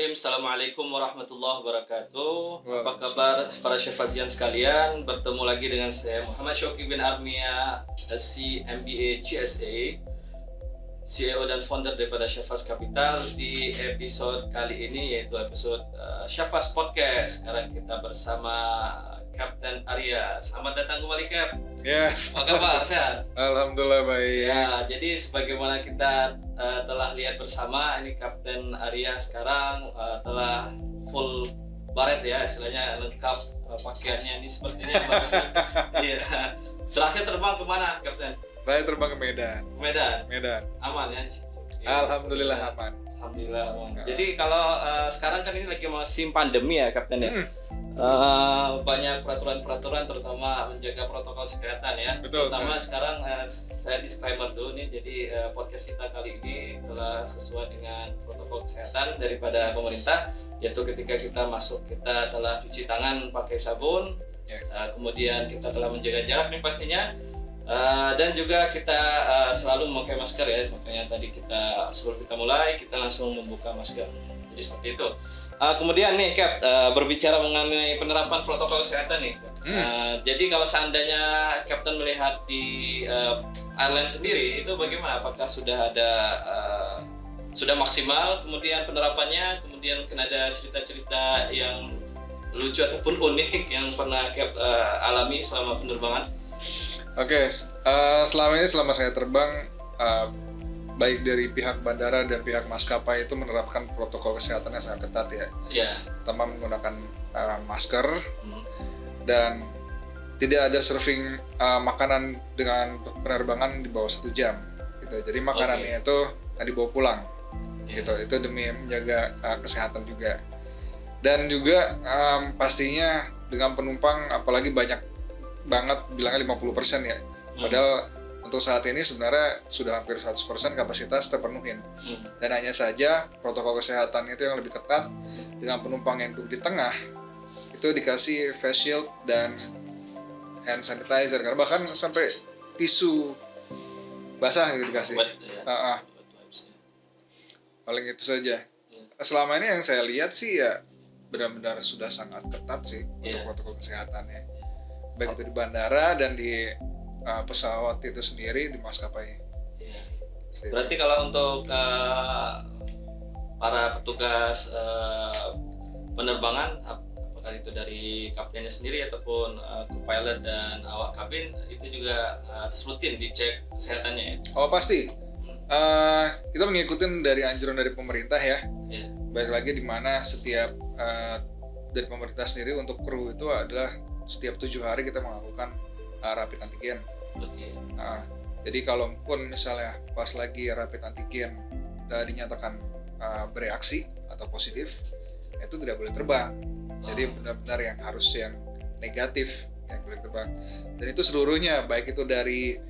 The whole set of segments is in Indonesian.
Bismillahirrahmanirrahim. Assalamualaikum warahmatullahi wabarakatuh. Apa Waalaikumsalam. kabar para Syafazian sekalian? Bertemu lagi dengan saya Muhammad Syauqi bin Armia, MBA CSA, CEO dan founder daripada Syafaz Capital. Di episode kali ini yaitu episode Syafaz Podcast. Sekarang kita bersama Kapten Arya. Selamat datang kembali, Cap. Yes. Apa kabar? Sehat? Alhamdulillah baik. Ya, jadi sebagaimana kita telah lihat bersama, ini Kapten Arya sekarang telah full baret ya, istilahnya lengkap pakaiannya ini sepertinya bagus. Iya. Terakhir terbang kemana, Kapten? Saya terbang ke Medan. Medan. Aman ya? Alhamdulillah aman. Alhamdulillah aman. Ya. Jadi kalau sekarang kan ini lagi musim pandemi ya, Kapten ya. Banyak peraturan-peraturan terutama menjaga protokol kesehatan ya. Betul, Terutama sekarang saya disclaimer dulu nih, jadi podcast kita kali ini telah sesuai dengan protokol kesehatan daripada pemerintah, yaitu ketika kita masuk kita telah cuci tangan pakai sabun, kemudian kita telah menjaga jarak nih pastinya, dan juga kita selalu memakai masker ya. Makanya tadi kita sebelum kita mulai kita langsung membuka masker. Jadi seperti itu. Kemudian nih Cap, berbicara mengenai penerapan protokol kesehatan nih. Jadi kalau seandainya Captain melihat di airline sendiri itu bagaimana? Apakah sudah ada sudah maksimal kemudian penerapannya, kemudian mungkin ada cerita-cerita yang lucu ataupun unik yang pernah Cap alami selama penerbangan? Oke, selama saya terbang, baik dari pihak bandara dan pihak maskapai itu menerapkan protokol kesehatan yang sangat ketat ya. Iya. Pertama menggunakan masker dan tidak ada serving makanan dengan penerbangan di bawah 1 jam. Gitu. Jadi makanannya itu dibawa pulang. Gitu. Itu demi menjaga kesehatan juga. Dan juga pastinya dengan penumpang apalagi banyak banget bilangnya 50% ya. Padahal untuk saat ini sebenarnya sudah hampir 100% kapasitas terpenuhin. Dan hanya saja protokol kesehatan itu yang lebih ketat dengan penumpang yang duduk di tengah itu dikasih face shield dan hand sanitizer, karena bahkan sampai tisu basah gitu dikasih. Paling itu saja. Selama ini yang saya lihat sih ya benar-benar sudah sangat ketat sih untuk protokol kesehatannya. Baik itu di bandara dan di pesawat itu sendiri di maskapai. Berarti kalau untuk para petugas penerbangan, apakah itu dari kaptennya sendiri ataupun co-pilot dan awak kabin, itu juga rutin dicek kesehatannya ya? Oh pasti. Kita mengikuti dari anjuran dari pemerintah ya. Baik lagi di mana setiap dari pemerintah sendiri untuk kru itu adalah setiap 7 hari kita melakukan rapid antigen. Jadi kalaupun misalnya pas lagi rapid antigen dinyatakan bereaksi atau positif, itu tidak boleh terbang. Jadi benar-benar yang harus yang negatif yang boleh terbang. Dan itu seluruhnya, baik itu dari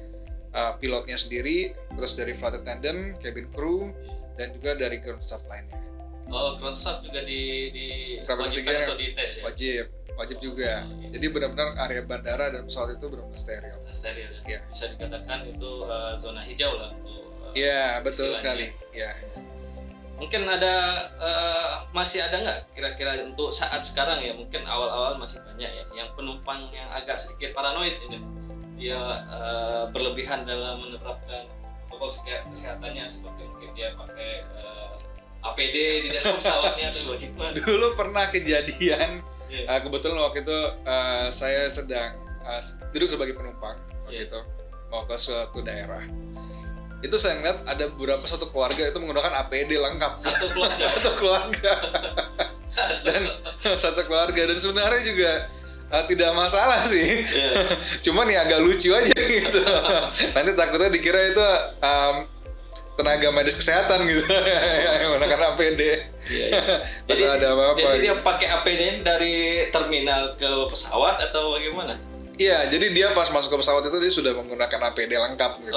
pilotnya sendiri, terus dari flight attendant, cabin crew, dan juga dari ground staff lainnya. Oh, ground staff juga diwajibkan atau dites ya? Wajib juga. Jadi benar-benar area bandara dan pesawat itu benar-benar steril. Steril ya. Bisa dikatakan itu zona hijau lah untuk. Iya, betul sekali. Ya. Mungkin ada masih ada nggak kira-kira untuk saat sekarang ya, mungkin awal-awal masih banyak ya yang penumpang yang agak sedikit paranoid ini. Dia berlebihan dalam menerapkan protokol kesehatannya, seperti mungkin dia pakai APD di dalam pesawatnya atau bagaimana? Dulu pernah kejadian. Kebetulan waktu itu saya sedang duduk sebagai penumpang waktu itu mau ke suatu daerah. Itu saya ngeliat ada beberapa satu keluarga itu menggunakan APD lengkap. Satu keluarga. Satu keluarga dan sebenarnya juga tidak masalah sih. Cuman ya agak lucu aja gitu. Nanti takutnya dikira itu tenaga medis kesehatan gitu yang menggunakan APD. Jadi ada apa-apa. Jadi dia pakai APD dari terminal ke pesawat atau bagaimana? Iya, jadi dia pas masuk ke pesawat itu dia sudah menggunakan APD lengkap gitu.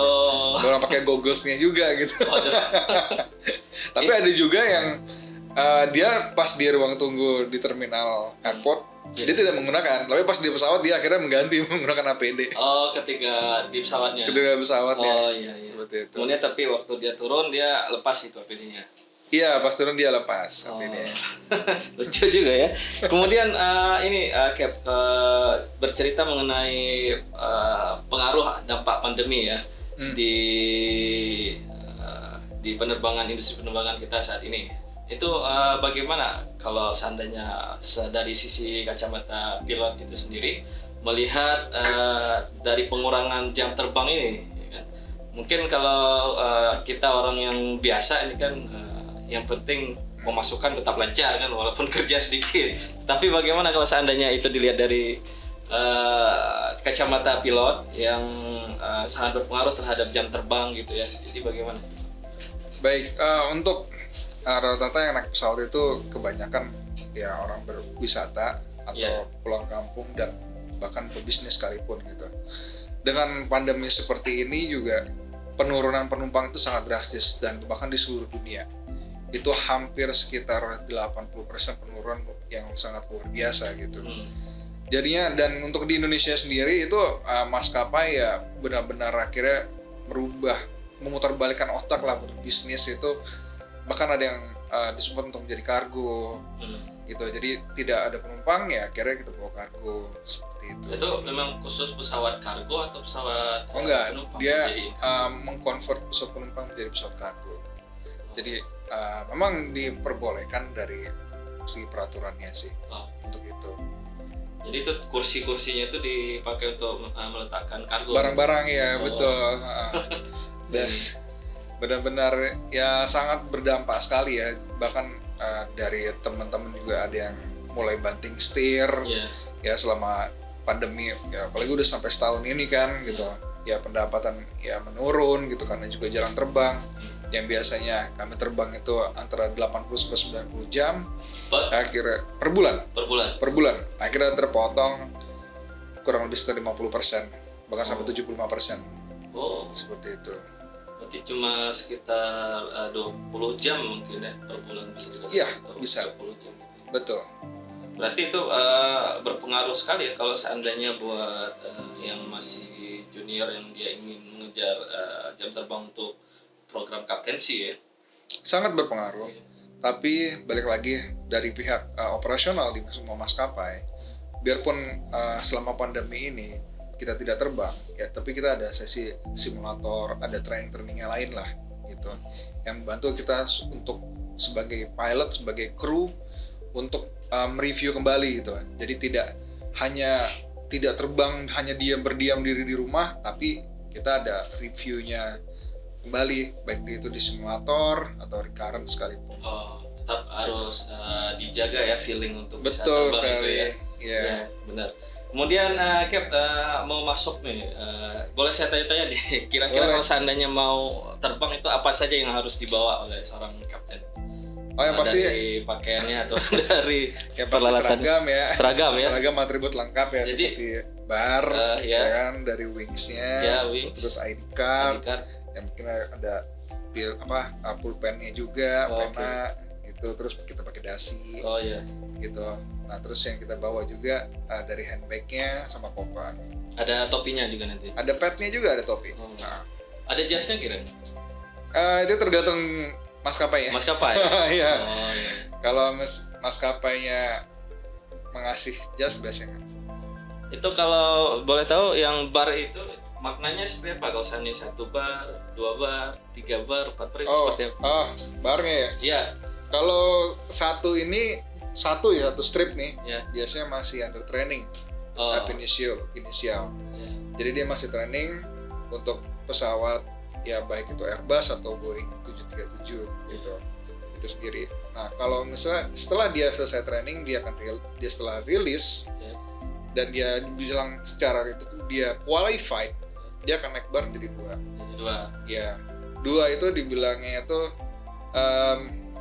Orang pakai gogglesnya juga gitu. Tapi ada juga yang dia pas di ruang tunggu di terminal airport, dia tidak menggunakan, tapi pas di pesawat dia akhirnya mengganti menggunakan APD. Oh, ketika di pesawatnya. Ketika pesawatnya. Oh iya. Seperti itu. Kemudian tapi waktu dia turun dia lepas itu APD-nya. Iya, pas turun dia lepas Oh. HP-nya. Lucu juga ya. Kemudian ini Cap, bercerita mengenai pengaruh dampak pandemi ya di penerbangan, industri penerbangan kita saat ini. Itu bagaimana kalau seandainya dari sisi kacamata pilot itu sendiri melihat dari pengurangan jam terbang ini, ya kan? Mungkin kalau kita orang yang biasa ini kan yang penting pemasukan tetap lancar kan walaupun kerja sedikit. Tapi bagaimana kalau seandainya itu dilihat dari kacamata pilot yang sangat berpengaruh terhadap jam terbang gitu ya. Jadi bagaimana? Baik, untuk rata-rata yang naik pesawat itu kebanyakan ya orang berwisata atau pulang kampung dan bahkan pebisnis sekalipun gitu. Dengan pandemi seperti ini juga penurunan penumpang itu sangat drastis dan bahkan di seluruh dunia. Itu hampir sekitar 80% penurunan yang sangat luar biasa gitu. Jadinya dan untuk di Indonesia sendiri itu maskapai ya benar-benar akhirnya memutarbalikkan otak lah berbisnis itu, bahkan ada yang disupport untuk menjadi kargo gitu. Jadi tidak ada penumpang ya akhirnya kita bawa kargo seperti itu. Itu memang khusus pesawat kargo atau pesawat enggak, penumpang? dia mengkonvert pesawat penumpang menjadi pesawat kargo. Jadi memang diperbolehkan dari si peraturannya sih untuk itu. Jadi itu kursi-kursinya itu dipakai untuk meletakkan kargo. Barang-barang ya, betul. Dan benar-benar ya sangat berdampak sekali ya. Bahkan dari teman-teman juga ada yang mulai banting setir ya selama pandemi ya, apalagi udah sampai setahun ini kan gitu. Ya pendapatan ya menurun gitu karena juga jarang terbang. Yang biasanya kami terbang itu antara 80 sampai 90 jam akhirnya per bulan akhirnya terpotong kurang lebih sekitar 50%, bahkan sampai 75%. Seperti itu. Berarti cuma sekitar 20 jam mungkin ya per bulan bisa dikatakan. Iya, bisa. 20 jam gitu. Betul. Berarti itu berpengaruh sekali ya kalau seandainya buat yang masih junior yang dia ingin mengejar jam terbang untuk program kaptensi ya. Sangat berpengaruh. Tapi balik lagi dari pihak operasional di semua maskapai, biarpun selama pandemi ini kita tidak terbang ya, tapi kita ada sesi simulator, ada training-trainingnya lain lah gitu, yang membantu kita untuk sebagai pilot, sebagai kru untuk mereview kembali gitu. Jadi tidak terbang hanya berdiam diri di rumah, tapi kita ada reviewnya kembali, baik itu di simulator atau recurrent sekalipun. Tetap harus dijaga ya feeling untuk bisa betul terbang sekali. itu ya. Ya, benar. Kemudian Cap, mau masuk nih, boleh saya tanya-tanya deh, kira-kira kalau seandainya mau terbang itu apa saja yang harus dibawa oleh seorang kapten? Yang pasti dari pakaiannya atau dari peralatan seragam atribut lengkap ya. Jadi, seperti bar kan, dari wingsnya, terus ID card. Yang mungkin ada pulpennya juga, pena gitu, terus kita pakai dasi gitu. Nah terus yang kita bawa juga dari handbagnya sama koper. Ada topinya juga nanti? Ada padnya juga, ada topi. Ada jasnya kira? Itu tergantung maskapai ya. Iya. Kalau maskapainya mengasih jas biasanya. Itu kalau boleh tahu yang bar itu maknanya seperti apa? Kalau seandainya 1 bar, 2 bar, 3 bar, 4 bar itu seperti apa? Barnya ya? Iya. Kalau satu strip nih, biasanya masih under training, inisial. Jadi dia masih training untuk pesawat ya, baik itu Airbus atau Boeing 737 gitu. Itu sendiri. Nah kalau misalnya setelah dia selesai training, dia setelah rilis dan dia bilang secara itu dia qualified, dia akan naik bar jadi 2. Ya, 2 itu dibilangnya itu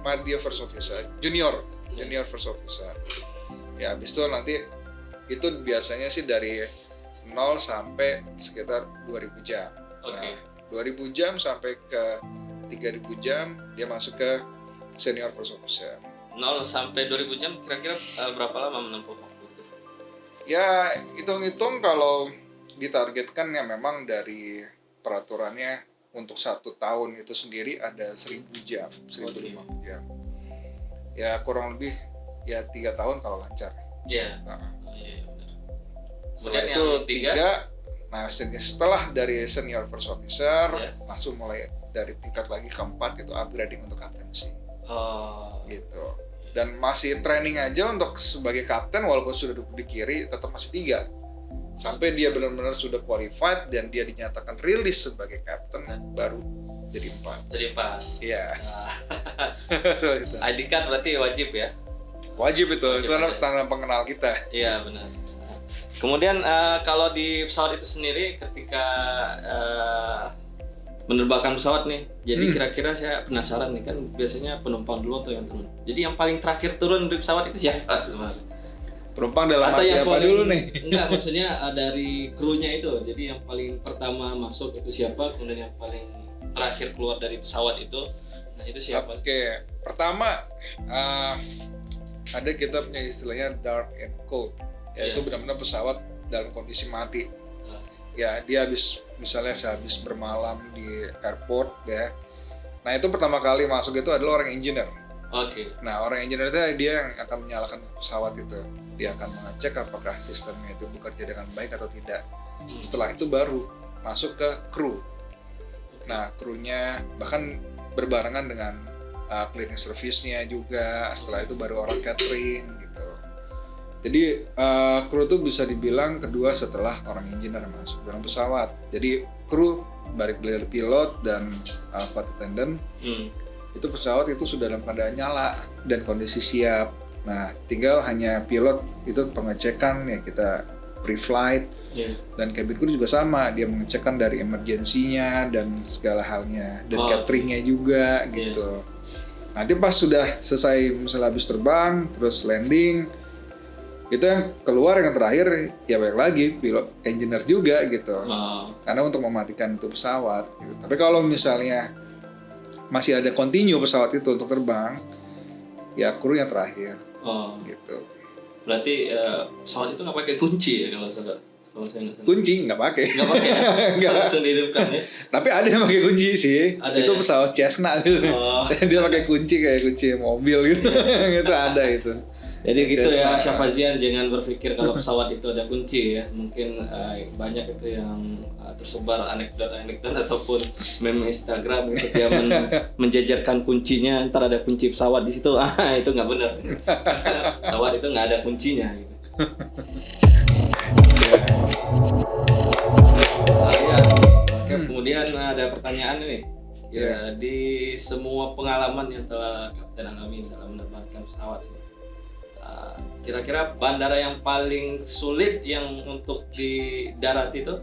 Media First Officer, Junior First Officer. Ya, habis itu nanti itu biasanya sih dari 0 sampai sekitar 2000 jam. Nah, 2000 jam sampai ke 3000 jam dia masuk ke Senior First Officer. 0 sampai 2000 jam kira-kira berapa lama menempuh waktu? Ya, hitung-hitung kalau ditargetkan ya memang dari peraturannya untuk 1 tahun itu sendiri ada 1.000 jam, 1.050 jam. Ya kurang lebih ya 3 tahun kalau lancar. Iya. Nah, Iya benar. setelah Kemudian itu yang 3, nah setelah dari senior first officer Iya. langsung mulai dari tingkat lagi keempat itu upgrading untuk kaptensi gitu. Dan masih training aja untuk sebagai kapten walaupun sudah duduk di kiri tetap masih 3 sampai dia benar-benar sudah qualified dan dia dinyatakan rilis sebagai kapten baru jadi 4. Jadi 4. Iya. Nah, So, itu. ID card berarti wajib ya? Wajib itu Wajib ada. tanda pengenal kita. Iya benar. Kemudian kalau di pesawat itu sendiri ketika menerbangkan pesawat nih, jadi kira-kira saya penasaran nih, kan biasanya penumpang dulu atau yang turun. Jadi yang paling terakhir turun dari pesawat itu siapa sebenarnya? Penumpang dalam Atau arti yang apa paling, dulu nih? Enggak, maksudnya dari krunya itu. Jadi yang paling pertama masuk itu siapa, kemudian yang paling terakhir keluar dari pesawat itu, nah itu siapa? Oke, pertama ada kita punya istilahnya dark and cold, yaitu benar-benar pesawat dalam kondisi mati. Ya dia misalnya sehabis bermalam di airport ya. Nah itu pertama kali masuk itu adalah orang engineer. Oke. Nah orang engineer itu dia yang akan menyalakan pesawat itu. Dia akan mengecek apakah sistemnya itu bekerja dengan baik atau tidak. Setelah itu baru masuk ke kru. Nah krunya bahkan berbarengan dengan cleaning service-nya juga. Setelah itu baru orang catering gitu. Jadi kru itu bisa dibilang kedua setelah orang engineer masuk dalam pesawat. Jadi kru balik dari pilot dan flight attendant itu pesawat itu sudah dalam keadaan nyala dan kondisi siap. Nah tinggal hanya pilot itu pengecekan ya, kita pre-flight dan cabin crew juga sama, dia mengecekkan dari emergensinya dan segala halnya dan cateringnya juga gitu. Nanti pas sudah selesai misalnya habis terbang terus landing, itu yang keluar yang terakhir ya balik lagi pilot engineer juga gitu. Karena untuk mematikan itu pesawat gitu. Tapi kalau misalnya masih ada continue pesawat itu untuk terbang, ya kru yang terakhir gitu. Berarti pesawat itu nggak pakai kunci ya kalau saya nggak salah. Kunci nggak pakai. Nggak pakai ya? Nggak. Langsung dihidupkan ya? Tapi ada yang pakai kunci sih. Ada itu ya? pesawat Cessna gitu. Dia pakai kunci kayak kunci mobil gitu. Itu ada itu. Jadi gitu ya, Cessna. Syafazian, jangan berpikir kalau pesawat itu ada kunci ya. Mungkin banyak itu yang tersebar anekdot ataupun meme Instagram gitu, dia menjajarkan kuncinya, ntar ada kunci pesawat di situ. Itu nggak benar. Karena pesawat itu nggak ada kuncinya gitu. Ya. Oke, kemudian ada pertanyaan nih. Ya, di semua pengalaman yang telah Kapten alami dalam menerbangkan pesawat ini, kira-kira bandara yang paling sulit yang untuk di darat itu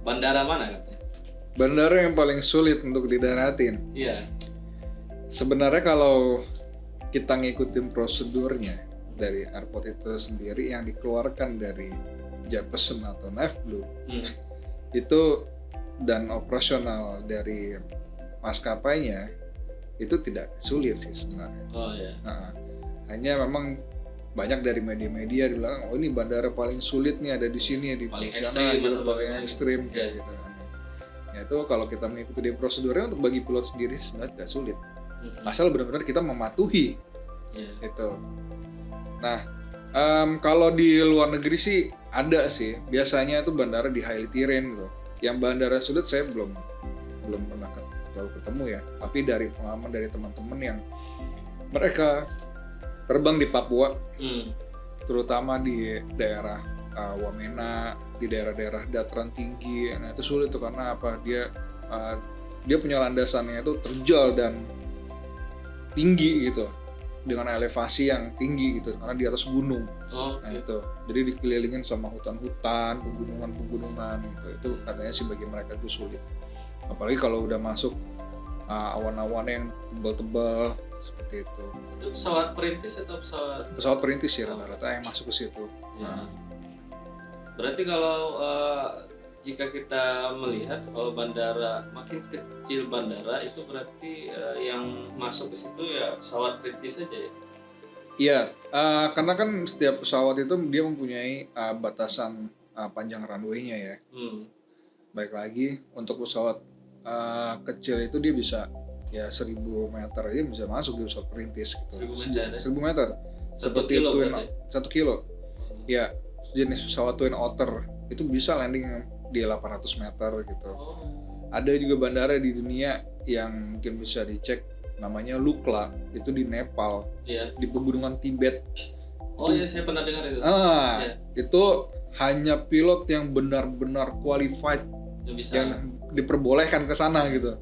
bandara mana Kapten? Bandara yang paling sulit untuk didaratin. Iya. Sebenarnya kalau kita ngikutin prosedurnya dari airport itu sendiri yang dikeluarkan dari JAPESM atau Navblue itu dan operasional dari maskapainya itu tidak sulit sih sebenarnya. Oh iya. Nah, hanya memang banyak dari media-media bilang oh ini bandara paling sulit nih ada di sini di paling sana ekstrim gitu, atau paling ekstrim kayak gitu. Ya itu kalau kita mengikuti prosedurnya untuk bagi pilot sendiri sebenarnya tidak sulit. Asal benar-benar kita mematuhi itu. Nah, kalau di luar negeri sih ada sih. Biasanya itu bandara di highly terrain gitu. Yang bandara sulit saya belum pernah terlalu ketemu ya. Tapi dari pengalaman dari teman-teman yang mereka terbang di Papua, terutama di daerah Wamena, di daerah-daerah dataran tinggi. Nah itu sulit tuh karena apa? Dia punya landasannya itu terjal dan tinggi gitu, dengan elevasi yang tinggi gitu, karena di atas gunung. Nah itu, jadi dikelilingin sama hutan-hutan, pegunungan gitu. Itu katanya sih bagi mereka itu sulit. Apalagi kalau udah masuk awan-awan yang tebal-tebal seperti itu. Itu pesawat perintis atau pesawat perintis sih rata-rata yang masuk ke situ. Ya. Berarti kalau jika kita melihat kalau bandara makin kecil bandara itu berarti yang masuk ke situ ya pesawat perintis saja ya? Iya, karena kan setiap pesawat itu dia mempunyai batasan panjang runway-nya ya. Baik lagi untuk pesawat kecil itu dia bisa ya 1.000 meter aja bisa masuk, dia bisa perintis gitu. 1.000 meter, 1.000 meter. 1 Seperti kilo Twin, berarti? 1 kilo. Ya, jenis pesawat Twin Otter itu bisa landing di 800 meter gitu. Oh. Ada juga bandara di dunia yang mungkin bisa dicek, namanya Lukla, itu di Nepal, Iya. di pegunungan Tibet. Oh iya, saya pernah dengar itu. Iya. Itu hanya pilot yang benar-benar qualified Yang bisa. yang diperbolehkan ke sana gitu.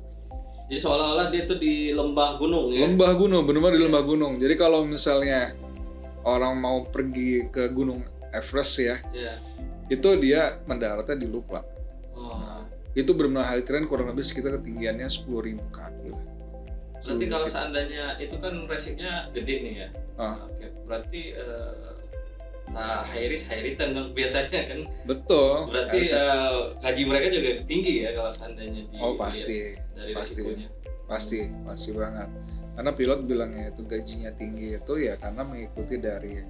Jadi seolah-olah dia tuh di lembah gunung ya. Lembah gunung, benar-benar di lembah gunung. Jadi kalau misalnya orang mau pergi ke Gunung Everest ya, Iya. itu dia mendaratnya di Lukla. Oh. Itu benar-benar high terrain, kurang lebih sekitar ketinggiannya 10.000 kaki lah. Berarti 10.000 kalau feet. seandainya itu kan resikonya gede nih ya. Ah. Oke, berarti high risk high return dong biasanya kan. Betul. Berarti gaji mereka juga tinggi ya kalau seandainya di Oh pasti, dari pasti. resikonya. pasti banget. Karena pilot bilangnya itu gajinya tinggi itu ya karena mengikuti dari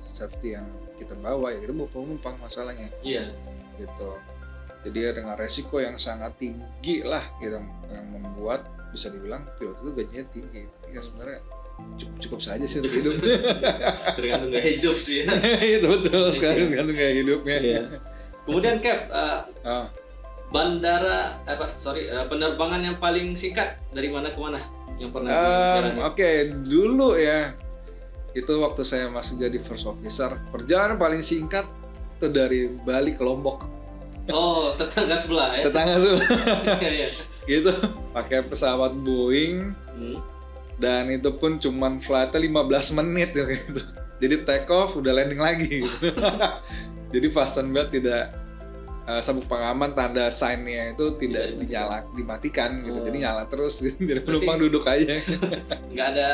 safety yang kita bawa, ya kita bawa penumpang masalahnya Iya. gitu. Jadi ya dengan resiko yang sangat tinggi lah gitu, yang membuat bisa dibilang pilot itu gajinya tinggi. Tapi ya sebenarnya cukup saja sih untuk hidup. Tergantung gaya hidup sih ya. Itu betul sekali, tergantung gaya hidupnya. Iya. Kemudian Cap, Ah. penerbangan yang paling singkat dari mana ke mana yang pernah dijalani? Oke, dulu ya itu waktu saya masih jadi first officer, perjalanan paling singkat itu dari Bali ke Lombok. Oh, tetangga sebelah ya. Tetangga semua Iya, iya. gitu, pakai pesawat Boeing Hmm. dan itu pun cuman flightnya 15 menit gitu. Jadi take off udah landing lagi gitu. Jadi fasten belt tidak sabuk pengaman, tanda sign-nya itu tidak dimatikan gitu. Jadi nyala terus gitu. Jadi penumpang duduk aja. Nggak ada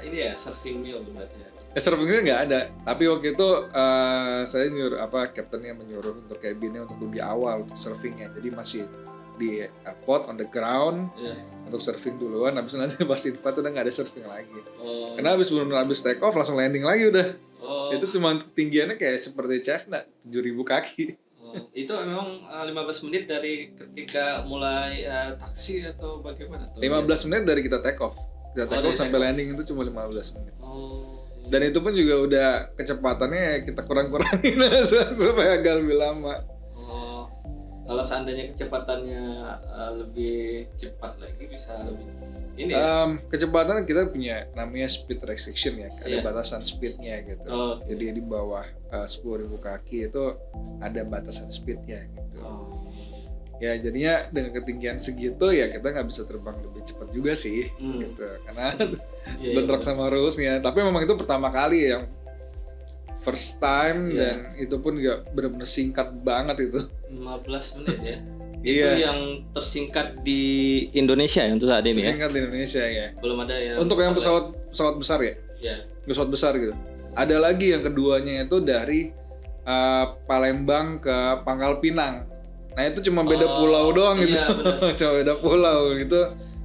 ini ya, surfing meal berarti ya. Surfingnya nggak ada, tapi waktu itu saya nyuruh kaptennya menyuruh untuk cabinnya untuk lebih awal untuk surfingnya. Jadi masih di airport on the ground Iya. untuk surfing duluan, habis nanti pas invite udah nggak ada surfing lagi. Oh. Karena habis take off langsung landing lagi udah. Oh. Itu cuma ketinggiannya kayak seperti Cessna 7.000 kaki. Itu memang 15 menit dari ketika mulai taksi atau bagaimana tuh? 15 menit dari kita take off. Kita take off dari sampai take landing itu cuma 15 menit. Oh. Dan itu pun juga udah kecepatannya kita kurang-kurangin supaya agak lebih lama. Oh. Kalau seandainya kecepatannya lebih cepat lagi bisa lebih ini ya? Kecepatan kita punya namanya speed restriction ya, ada Iya. batasan speednya gitu. Oh, oke. Jadi di bawah 10.000 kaki itu ada batasan speednya gitu. Oh. Ya jadinya dengan ketinggian segitu ya kita nggak bisa terbang lebih cepat juga sih gitu, karena Iya, bentrok sama rulesnya. Tapi memang itu pertama kali yang first time Iya. dan itu pun juga benar-benar singkat banget itu. 15 menit ya. Iya. Itu yang tersingkat di Indonesia ya untuk saat ini ya. Singkat di Indonesia ya. Belum ada yang Untuk yang pesawat besar ya. Ya. Pesawat besar gitu. Ada lagi yang keduanya itu dari Palembang ke Pangkal Pinang. Nah itu cuma beda pulau doang gitu. Iya, benar. Cuma beda pulau gitu.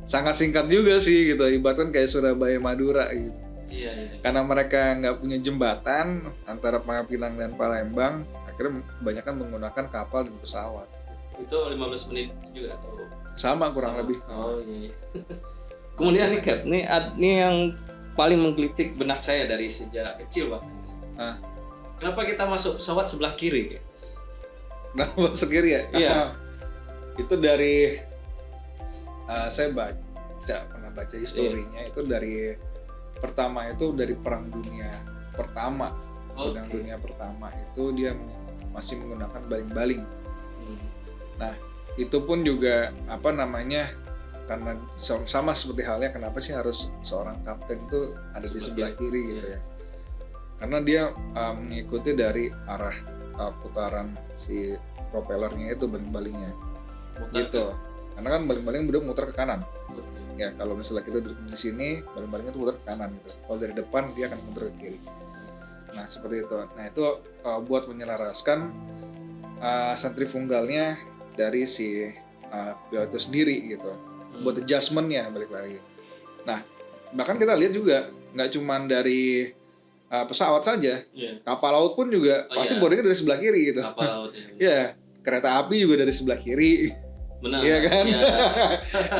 Sangat singkat juga sih gitu. Ibaratkan kayak Surabaya Madura gitu. Iya, iya. Karena mereka nggak punya jembatan antara Pangkal Pinang dan Palembang, akhirnya kebanyakan menggunakan kapal dan pesawat. Itu 15 menit juga atau Sama kurang sama? lebih. Oh iya. Kemudian nih Cap, ini yang paling menggelitik benak saya dari sejak kecil bahkan. Ah. Kenapa kita masuk pesawat sebelah kiri? Cap? Kenapa masuk kiri ya? Iya. Itu dari saya pernah baca historinya itu dari pertama itu dari Perang Dunia Pertama. Perang Oke. Dunia Pertama itu dia masih menggunakan baling-baling. Nah, itu pun juga karena sama seperti halnya kenapa sih harus seorang kapten itu ada di sebelah kiri gitu ya. Karena dia mengikuti dari arah putaran si propellernya itu baling-balingnya. Gitu. Karena kan baling-baling udah muter ke kanan. Ya, kalau misalnya kita duduk di sini, baling-balingnya itu muter ke kanan gitu. Kalau dari depan dia akan muter ke kiri. Nah, seperti itu. Nah, itu buat menyelaraskan sentrifugalnya dari si pilot itu sendiri gitu. Buat adjustment-nya balik lagi. Nah, bahkan kita lihat juga nggak cuma dari pesawat saja, kapal laut pun juga pasti boardingnya dari sebelah kiri gitu. Kapal laut ya. Ya, kereta api juga dari sebelah kiri. Benar. Iya kan? Iya.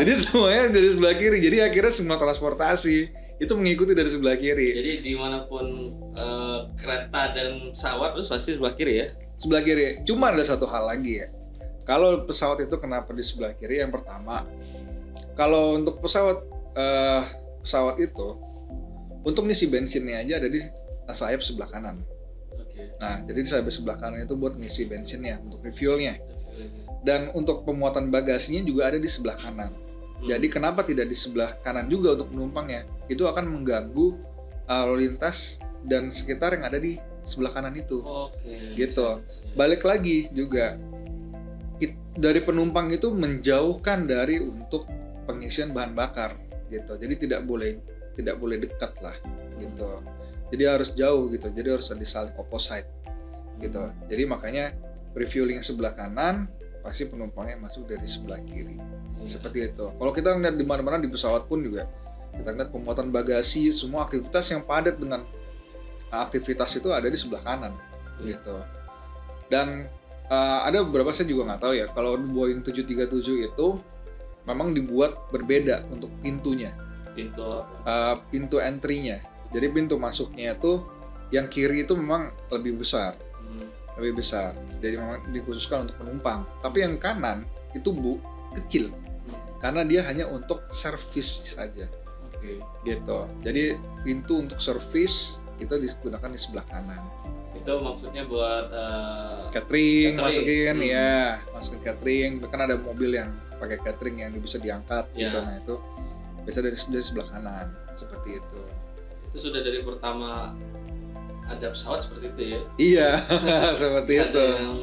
Jadi semuanya dari sebelah kiri. Jadi akhirnya semua transportasi itu mengikuti dari sebelah kiri. Jadi dimanapun kereta dan pesawat itu pasti sebelah kiri ya. Sebelah kiri. Cuma ada satu hal lagi ya. Kalau pesawat itu kenapa di sebelah kiri? Yang pertama, kalau untuk pesawat itu untuk ngisi bensinnya aja ada di sayap sebelah kanan. Oke. Nah, jadi di sayap sebelah kanan itu buat ngisi bensinnya, untuk refuelnya. Dan untuk pemuatan bagasinya juga ada di sebelah kanan. Jadi kenapa tidak di sebelah kanan juga untuk penumpangnya? Itu akan mengganggu lalu lintas dan sekitar yang ada di sebelah kanan itu. Oke. Gitu. Balik lagi juga dari penumpang itu menjauhkan dari untuk pengisian bahan bakar gitu. Jadi tidak boleh dekat lah gitu. Jadi harus jauh gitu. Jadi harus ada saling opposite gitu. Jadi makanya refueling sebelah kanan pasti penumpangnya masuk dari sebelah kiri. Seperti itu. Kalau kita ngeliat di mana-mana di pesawat pun juga kita lihat pemuatan bagasi, semua aktivitas yang padat dengan aktivitas itu ada di sebelah kanan gitu. Dan ada beberapa saya juga nggak tahu ya, kalau Boeing 737 itu memang dibuat berbeda untuk pintunya. Pintu entry-nya. Jadi pintu masuknya itu yang kiri itu memang lebih besar. Lebih besar. Jadi memang dikhususkan untuk penumpang. Tapi yang kanan itu kecil. Karena dia hanya untuk servis saja. Oke. Gitu. Jadi pintu untuk servis itu digunakan di sebelah kanan. Itu maksudnya buat catering masukin ya, masukin catering. Kan ada mobil yang pakai catering yang bisa diangkat gitu. Nah, itu biasa dari sebelah kanan seperti itu. Itu sudah dari pertama ada pesawat seperti itu ya? Iya, seperti itu. Ada yang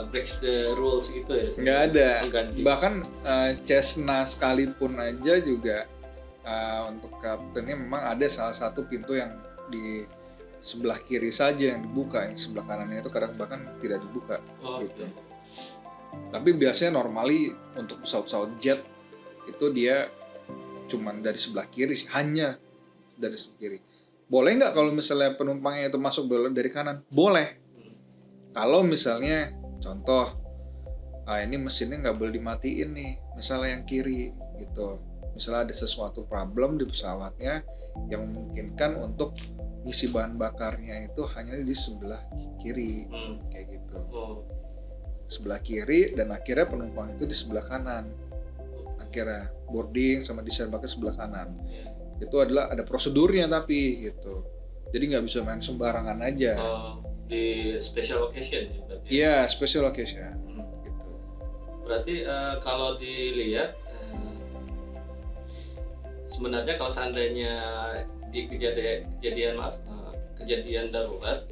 breaks the rules gitu ya? Nggak ada. Mengganti. Bahkan Cessna sekalipun aja juga untuk kaptennya memang ada salah satu pintu yang di sebelah kiri saja yang dibuka, yang sebelah kanannya itu kadang bahkan tidak dibuka. Gitu. Tapi biasanya normally untuk pesawat-pesawat jet itu dia cuman dari sebelah kiri, hanya dari sebelah kiri. Boleh nggak kalau misalnya penumpangnya itu masuk dari kanan? Boleh. Kalau misalnya contoh, ini mesinnya nggak boleh dimatiin nih, misalnya yang kiri gitu. Misalnya ada sesuatu problem di pesawatnya yang memungkinkan untuk ngisi bahan bakarnya itu hanya di sebelah kiri, kayak gitu. Sebelah kiri dan akhirnya penumpang itu di sebelah kanan. Akhirnya boarding sama disembarknya sebelah kanan. Itu adalah ada prosedurnya tapi gitu. Jadi nggak bisa main sembarangan aja. Di special occasion ya berarti? Iya, special occasion. Gitu. Berarti kalau dilihat sebenarnya kalau seandainya di kejadian darurat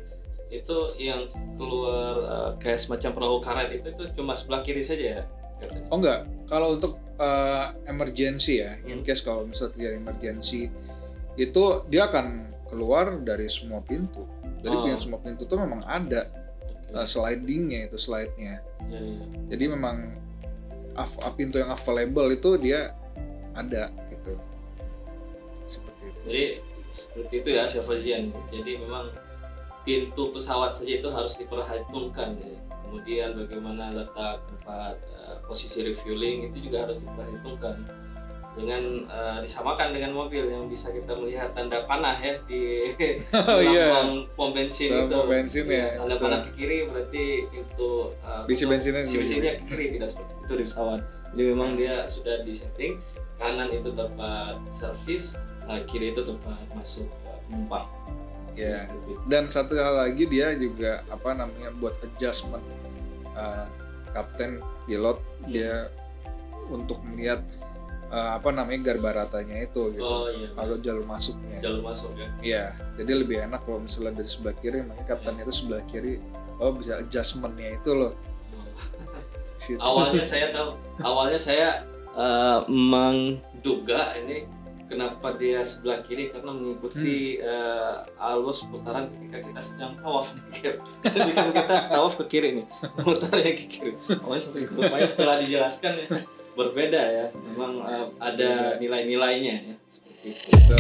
itu yang keluar kayak semacam perahu karet itu cuma sebelah kiri saja ya? Katanya. Oh enggak, kalau untuk emergency ya, in case kalau misalnya terjadi emergency itu dia akan keluar dari semua pintu. Jadi semua pintu itu memang ada slidingnya, itu slide-nya. Ya. Jadi memang pintu yang available itu dia ada gitu. Seperti itu. Jadi seperti itu ya Chef Fazian. Jadi memang pintu pesawat saja itu harus diperhitungkan ya. Kemudian bagaimana letak tempat posisi refueling itu juga harus diperhitungkan dengan disamakan dengan mobil yang bisa kita melihat tanda panah ya di lambang pom bensin itu. Pom bensin ya. Tanda panah ke kiri berarti pintu isi bensinnya ke kiri, tidak seperti itu di pesawat. Jadi memang dia sudah disetting, kanan itu tempat servis, kiri itu tempat masuk penumpang. Ya. Dan satu hal lagi dia juga buat adjustment kapten pilot dia untuk melihat garbaratanya itu gitu. Kalau jalur masuknya. Jalur masuk ya. Iya, jadi lebih enak kalau misalnya dari sebelah kiri, makanya kaptennya itu sebelah kiri. Bisa adjustmentnya itu loh. Awalnya saya menduga ini kenapa dia sebelah kiri karena mengikuti alus putaran ketika kita sedang tawaf. Ketika kita tawaf ke kiri nih, mutarnya ke kiri. Awalnya setelah dijelaskan ya berbeda ya. Memang ada nilai-nilainya ya seperti itu.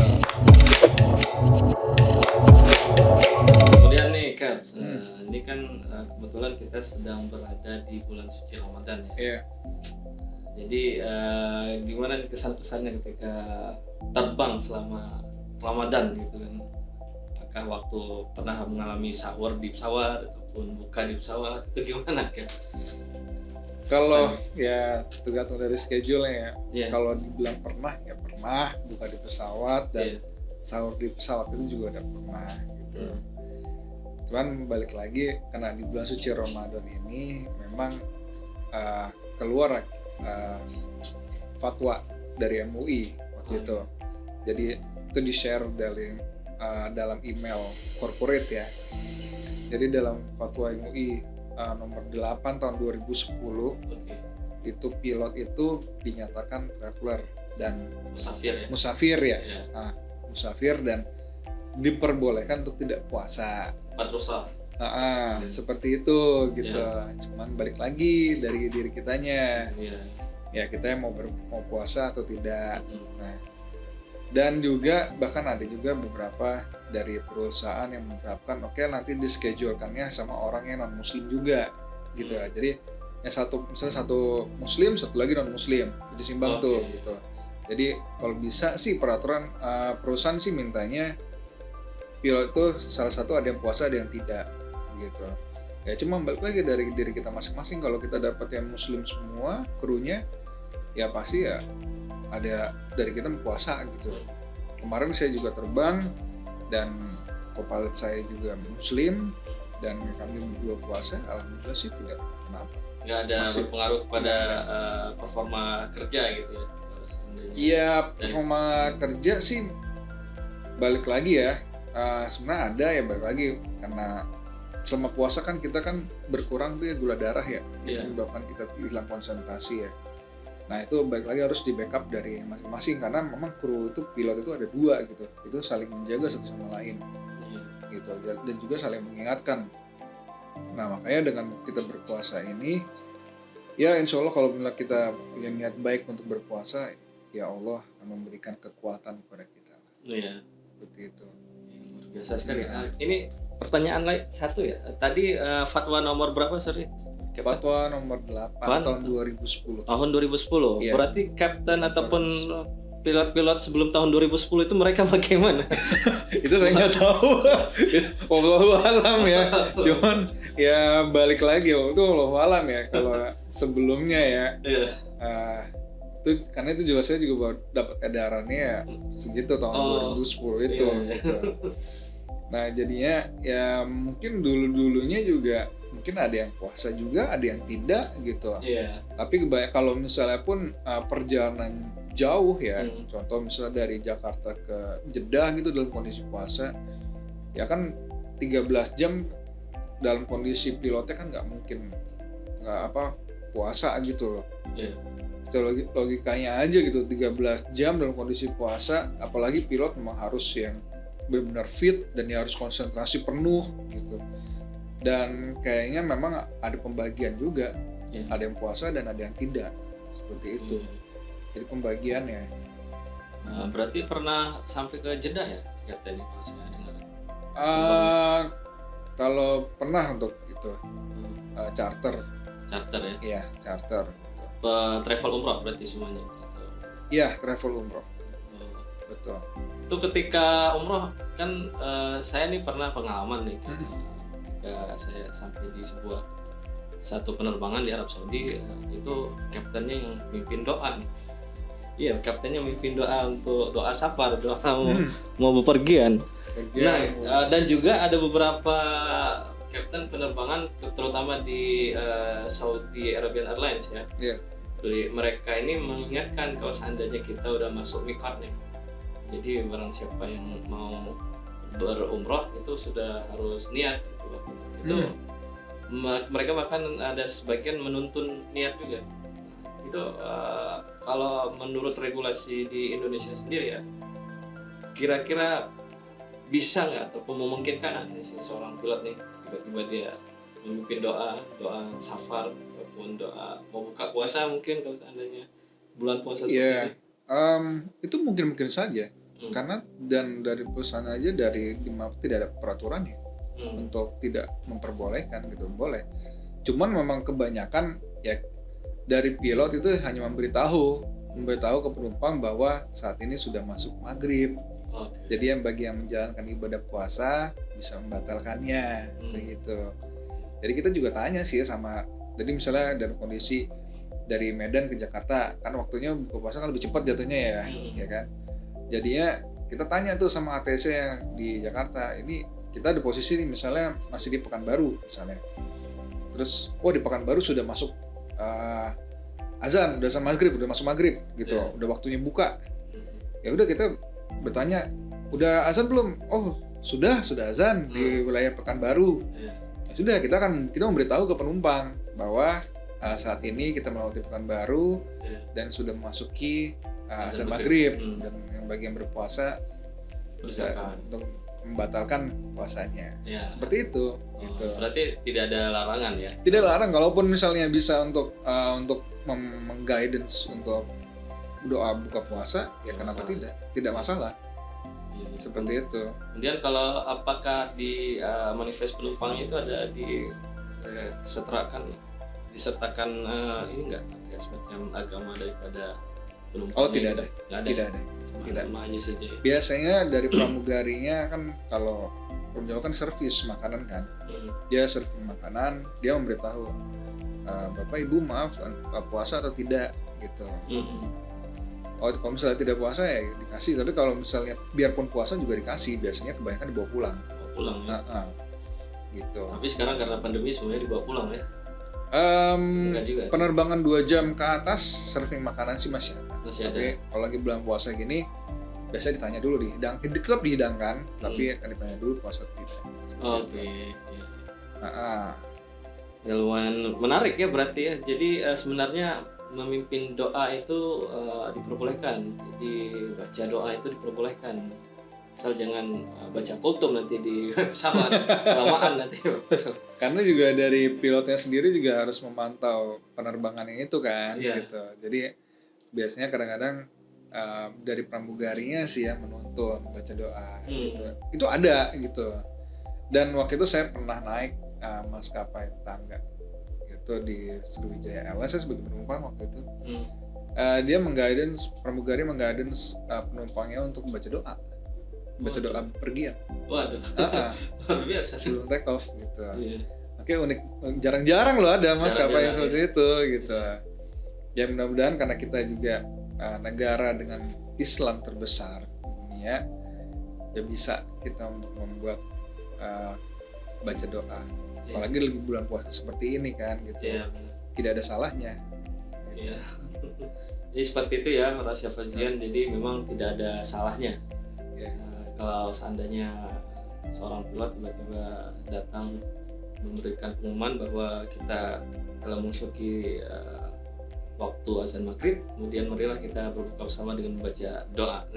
Kemudian nih Kak, ini ini kan kebetulan kita sedang berada di bulan suci Ramadan ya. Iya. Jadi gimana nih kesan-kesannya ketika terbang selama Ramadan gitu kan? Apakah waktu pernah mengalami sahur di pesawat ataupun buka di pesawat itu gimana kan? Kalau ya tergantung dari schedule-nya ya. Iya. Kalau dibilang pernah ya pernah buka di pesawat dan Iya. sahur di pesawat itu juga udah pernah gitu. Cuman balik lagi karena di bulan suci Ramadan ini memang keluar fatwa dari MUI waktu itu. Jadi itu di-share dalam email corporate ya. Jadi dalam fatwa MUI nomor 8 tahun 2010 Oke. itu pilot itu dinyatakan traveler dan Musafir ya. musafir ya. Iya. Musafir dan diperbolehkan untuk tidak puasa. Patrusa. Seperti itu gitu. Cuman balik lagi dari diri kitanya. Iya. Ya kita mau puasa atau tidak. Mm-mm. Nah, dan juga bahkan ada juga beberapa dari perusahaan yang mengungkapkan oke nanti dischedulekannya sama orang yang non muslim juga gitu ya. Jadi yang misalnya satu muslim, satu lagi non muslim. Jadi simbang tuh gitu. Jadi kalau bisa sih peraturan perusahaan sih mintanya pilot itu salah satu ada yang puasa ada yang tidak gitu. Ya cuma balik lagi dari diri kita masing-masing. Kalau kita dapat yang muslim semua krunya ya pasti ya ada dari kita puasa gitu. Kemarin saya juga terbang dan co-pilot saya juga muslim dan kami berdua puasa, alhamdulillah sih tidak kenapa. Nggak ada berpengaruh kepada performa kerja gitu ya? Iya, performa kerja sih balik lagi ya. Sebenarnya ada ya balik lagi karena selama puasa kan kita kan berkurang tuh ya gula darah ya, itu menyebabkan kita hilang konsentrasi ya. Nah itu balik lagi harus di backup dari masing-masing karena memang kru itu pilot itu ada dua gitu, itu saling menjaga satu sama lain gitu dan juga saling mengingatkan. Nah makanya dengan kita berpuasa ini ya insya Allah kalau bila kita punya niat baik untuk berpuasa ya Allah akan memberikan kekuatan kepada kita. Iya. Seperti itu. Luar biasa sekali. Ini pertanyaan lain satu ya. Tadi fatwa nomor berapa sorry? Fatwa nomor 8 tahun 2010. Tahun 2010. Iya. Berarti kapten ataupun pilot-pilot sebelum tahun 2010 itu mereka bagaimana? Itu saya nggak tahu. Wallahu alam ya. Cuman ya balik lagi itu wallahu alam ya. Kalau sebelumnya ya. Iya. Itu karena itu juga saya juga baru dapat edarannya ya segitu tahun 2010 itu. Iya. Gitu. Nah jadinya ya mungkin dulunya juga mungkin ada yang puasa juga, ada yang tidak gitu. Iya. Tapi kalau misalnya pun perjalanan jauh ya, contoh misalnya dari Jakarta ke Jeddah gitu dalam kondisi puasa, ya kan 13 jam dalam kondisi pilotnya kan nggak mungkin puasa gitu loh. Iya. Itu logikanya aja gitu, 13 jam dalam kondisi puasa, apalagi pilot memang harus yang benar-benar fit dan dia harus konsentrasi penuh gitu. Dan kayaknya memang ada pembagian juga, ada yang puasa dan ada yang tidak, seperti itu. Jadi pembagiannya. Berarti pernah sampai ke Jeddah ya, Kapten? Kalau saya dengar. Kalau pernah untuk itu charter. Charter ya? Iya, charter. Travel umroh berarti semuanya? Iya, travel umroh. Betul. Itu ketika umroh kan saya nih pernah pengalaman nih. Ketika saya sampai di satu penerbangan di Arab Saudi, itu kaptennya yang mimpin doa nih. Iya, kaptennya mimpin doa untuk doa safar, doa mau bepergian. Nah, dan juga ada beberapa kapten penerbangan terutama di Saudi Arabian Airlines ya. Iya. Jadi mereka ini mengingatkan kalau seandainya kita udah masuk mikot nih. Jadi barang siapa yang mau berumroh itu sudah harus niat gitu. Itu mereka bahkan ada sebagian menuntun niat juga. Itu kalau menurut regulasi di Indonesia sendiri ya, kira-kira bisa nggak atau memungkinkan seorang pilot nih tiba-tiba dia memimpin doa safar ataupun doa mau buka puasa mungkin kalau seandainya bulan puasa seperti ini? Itu mungkin saja. Karena dan dari perusahaan aja dari tidak ada peraturannya. untuk tidak memperbolehkan gitu, boleh. Cuman memang kebanyakan ya dari pilot itu hanya memberitahu ke penumpang bahwa saat ini sudah masuk maghrib. Jadi yang bagi yang menjalankan ibadah puasa bisa membatalkannya, gitu. Jadi kita juga tanya sih sama, jadi misalnya dalam kondisi dari Medan ke Jakarta kan waktunya buka puasa kan lebih cepat jatuhnya ya kan. Jadinya kita tanya tuh sama ATC yang di Jakarta, ini kita di posisi nih misalnya masih di Pekanbaru misalnya. Terus, di Pekanbaru sudah masuk azan, udah masuk maghrib gitu, udah waktunya buka. Ya udah kita bertanya, udah azan belum? Oh sudah azan di wilayah Pekanbaru. Ya sudah kita memberitahu ke penumpang bahwa saat ini kita melewati Pekanbaru dan sudah memasuki azan maghrib dan yang bagi yang berpuasa bisa untuk membatalkan puasanya. Seperti itu. Gitu. Berarti tidak ada larangan ya? Tidak larang, kalaupun misalnya bisa untuk meng-guidance untuk doa buka puasa, ya kenapa tidak? Tidak masalah. Seperti itu. Kemudian kalau apakah di manifest penumpang itu ada disertakan ini enggak kayak semacam agama daripada penumpang? Tidak ada. Tidak. Namanya saja. Biasanya dari pramugarinya kan kalau Jawa kan servis makanan kan. Dia servis makanan, dia memberitahu Bapak Ibu maaf puasa atau tidak gitu. Kalau misalnya tidak puasa ya dikasih, tapi kalau misalnya biarpun puasa juga dikasih, biasanya kebanyakan dibawa pulang. Ya. Gitu. Tapi sekarang karena pandemi semuanya dibawa pulang ya. Juga, penerbangan 2 jam ke atas serving makanan sih masih ada. Tapi ada. kalau lagi bulan puasa gini biasanya ditanya dulu tetap dihidangkan, tapi akan ditanya dulu puasa atau tidak. Oke. Ya lumayan menarik ya berarti ya. Jadi sebenarnya memimpin doa itu diperbolehkan. Jadi baca doa itu diperbolehkan. Asal jangan baca kultum nanti di pesawat kelamaan nanti. Karena juga dari pilotnya sendiri juga harus memantau penerbangannya itu kan, gitu. Jadi biasanya kadang-kadang dari pramugarinya sih yang menuntun baca doa, gitu. Itu ada gitu. Dan waktu itu saya pernah naik maskapai tetangga, itu di Sriwijaya Airlines, saya sebagai penumpang waktu itu. Dia pramugari mengguidance penumpangnya untuk membaca doa. Doa bepergian. Waduh. Luar biasa. Sebelum take off gitu. Oke, unik, jarang-jarang loh ada maskapai yang seperti itu gitu. Ya mudah-mudahan karena kita juga negara dengan Islam terbesar di dunia, ya bisa kita untuk membuat baca doa. Apalagi lagi bulan puasa seperti ini kan gitu. Tidak ada salahnya. Iya. Jadi seperti itu ya para Syafazian, jadi memang tidak ada salahnya. Kalau seandainya seorang pilot tiba-tiba datang memberikan pengumuman bahwa kita telah memasuki waktu azan maghrib, kemudian marilah kita berbuka bersama dengan membaca doa.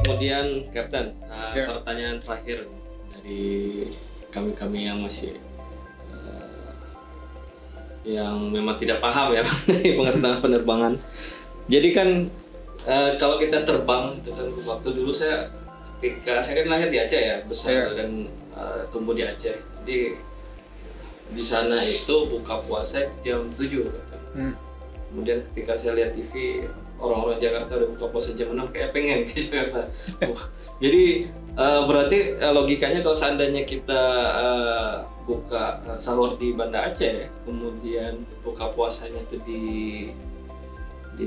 Kemudian Kapten, pertanyaan terakhir dari kami yang masih yang memang tidak paham ya pengertian penerbangan. Jadi kan kalau kita terbang itu kan waktu dulu saya kan lahir di Aceh ya, besar dan tumbuh di Aceh. Jadi di sana itu buka puasa jam 7. Kemudian ketika saya lihat TV orang-orang Jakarta udah buka puasa jam 6, kayak pengen ke Jakarta. Jadi berarti logikanya kalau seandainya kita buka sahur di Banda Aceh, kemudian buka puasanya tuh di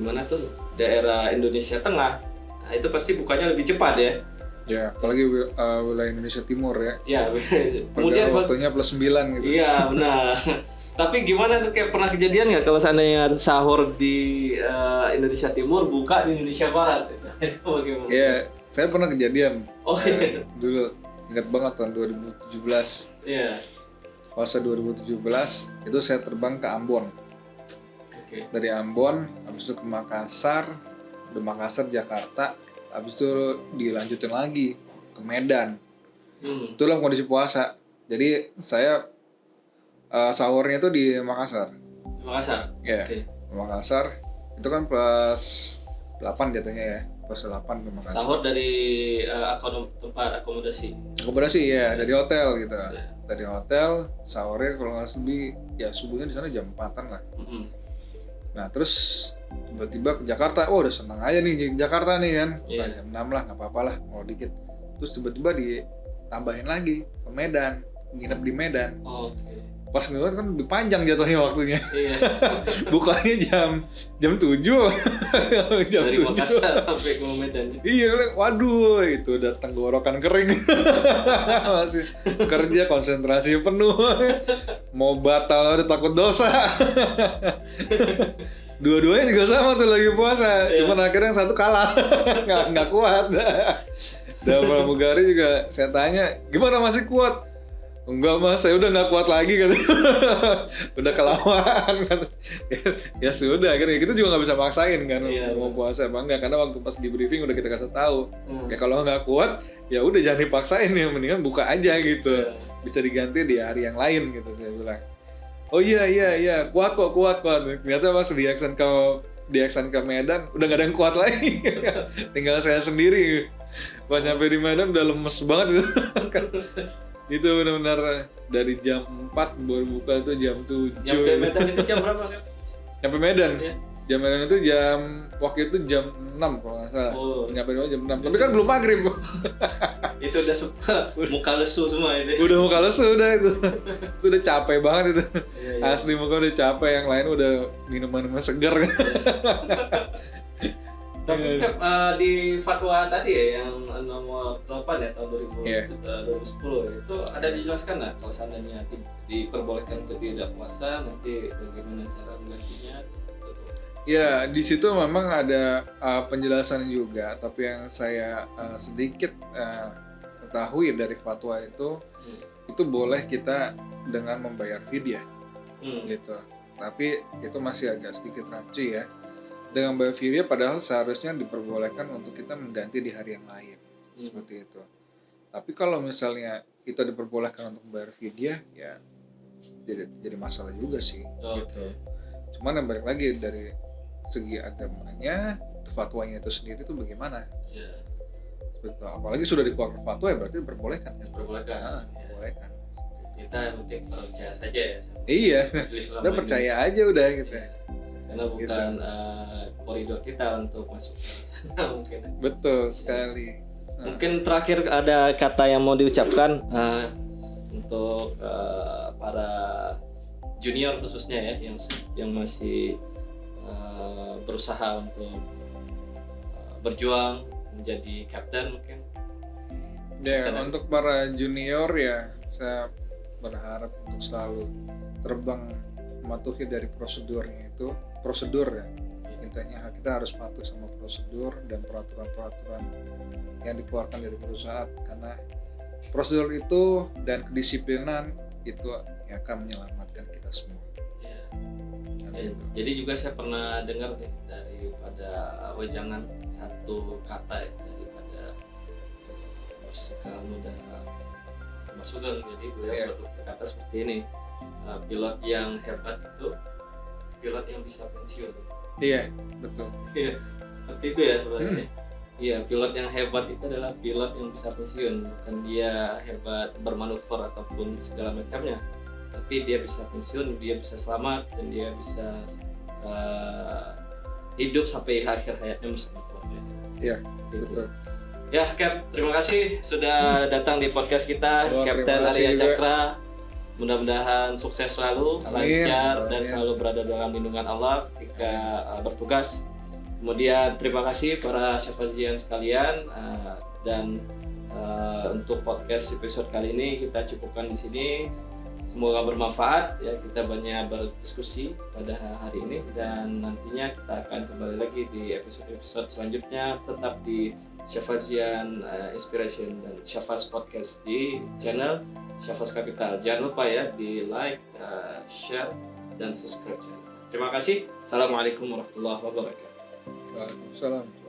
mana tuh daerah Indonesia Tengah, nah itu pasti bukanya lebih cepat ya. Ya, apalagi wilayah Indonesia Timur ya. Ya, kemudian waktunya +9 gitu. Iya benar. Tapi gimana tuh, kayak pernah kejadian nggak kalau seandainya sahur di Indonesia Timur buka di Indonesia Barat? Itu bagaimana? Iya, saya pernah kejadian. Iya. Dulu ingat banget tahun 2017. Iya. Puasa 2017 itu saya terbang ke Ambon. Dari Ambon, habis itu ke Makassar, dari Makassar Jakarta, habis itu dilanjutin lagi ke Medan. Itu dalam kondisi puasa. Jadi saya sahurnya itu di Makassar. Makassar? Iya. Makassar itu kan +8 jatuhnya ya. pas 8 ke Makassar. Sahur dari tempat akomodasi. Akomodasi ya, dari hotel gitu. Ya. Dari hotel, sahurnya kalau nggak lebih ya subuhnya di sana jam 4-an lah. Nah terus tiba-tiba ke Jakarta, udah senang aja nih di Jakarta nih kan. Iya. Jam 6 lah, nggak apa-apa lah, mau dikit. Terus tiba-tiba ditambahin lagi ke Medan, nginep di Medan. Oke. Pas ngeliat kan lebih panjang jatuhnya waktunya. Iya. Bukanya jam 7. Jam Dari 7. Makassar sampai ke Medan. Iya, waduh, itu udah tenggorokan kering. Masih kerja konsentrasi penuh. Mau batal udah takut dosa. Dua-duanya juga sama tuh lagi puasa. Cuman akhirnya yang satu kalah. nggak kuat. Dan pramugari juga saya tanya, gimana masih kuat? Enggak mas, saya udah nggak kuat lagi kan. Udah kelamaan kan. Ya sudah, akhirnya kita juga nggak bisa maksain kan mau puasa apa enggak, karena waktu pas di briefing udah kita kasih tahu. Ya kalau nggak kuat, ya udah jangan dipaksain, ya mendingan buka aja gitu. Bisa diganti di hari yang lain gitu, saya bilang. Oh iya kuat kok. Ternyata pas di aksen ke Medan udah nggak ada yang kuat lagi. Tinggal saya sendiri. Pas nyampe di Medan udah lemes banget gitu. Itu benar-benar dari jam 4 baru buka itu jam 7. Nyampe Medan itu jam berapa kan? Nyampe Medan? Ya. Jam Medan itu waktu itu jam 6 kalau nggak salah. Nyampe Medan jam 6. Tapi kan belum maghrib. Itu udah muka lesu semua itu. Udah muka lesu udah itu. Itu udah capek banget itu. Iya. Asli muka udah capek, yang lain udah minuman segar. Tapi Cap, di fatwa tadi ya yang nomor 8 ya tahun 2010 itu ada dijelaskan nggak kalau seandainya diperbolehkan untuk tidak puasa nanti bagaimana cara menggantinya? Ya di situ memang ada penjelasan juga, tapi yang saya sedikit ketahui dari fatwa itu boleh kita dengan membayar fidyah gitu. Tapi itu masih agak sedikit rancu ya. Dengan bayar fidyah padahal seharusnya diperbolehkan untuk kita mengganti di hari yang lain. Seperti itu. Tapi kalau misalnya kita diperbolehkan untuk bayar fidyah, ya jadi masalah juga sih. Gitu. Cuman yang balik lagi dari segi agamanya, fatwanya itu sendiri itu bagaimana? Yeah. Seperti itu. Apalagi sudah dikeluarkan fatwa ya berarti diperbolehkan kan? Diperbolehkan. Diperbolehkan. Kita yang penting percaya saja ya. Iya. Kita percaya aja udah gitu. Yeah. Karena bukan koridor kita untuk masuk ke sana mungkin. Betul sekali. Mungkin terakhir ada kata yang mau diucapkan untuk para junior khususnya ya yang masih berusaha untuk berjuang menjadi kapten mungkin. Ya, untuk para junior ya saya berharap untuk selalu terbang mematuhi dari prosedur ya. Intinya kita harus patuh sama prosedur dan peraturan-peraturan yang dikeluarkan dari perusahaan, karena prosedur itu dan kedisiplinan itu yang akan menyelamatkan kita semua. Ya. Jadi juga saya pernah dengar daripada wejangan satu kata ya, daripada Marsikal Muda Mas Sugeng. Jadi beliau berkata seperti ini, pilot yang hebat itu pilot yang bisa pensiun. Iya, betul. Iya, seperti itu ya sebenarnya. Iya, pilot yang hebat itu adalah pilot yang bisa pensiun, bukan dia hebat bermanuver ataupun segala macamnya, tapi dia bisa pensiun, dia bisa selamat, dan dia bisa hidup sampai akhir hayatnya bersama keluarga. Iya, betul. Ya, Cap, terima kasih sudah datang di podcast kita, Kapten Arya juga. Cakra. Mudah-mudahan sukses selalu, lancar, dan selalu berada dalam lindungan Allah ketika bertugas. Kemudian terima kasih para Syafazian sekalian, dan untuk podcast episode kali ini kita cukupkan di sini. Semoga bermanfaat ya, kita banyak berdiskusi pada hari ini, dan nantinya kita akan kembali lagi di episode selanjutnya, tetap di Syafazian Inspiration dan Syafaz Podcast di channel Syafaz Capital. Jangan lupa ya di like, share, dan subscribe channel. Terima kasih. Assalamualaikum warahmatullahi wabarakatuh. Waalaikumsalam.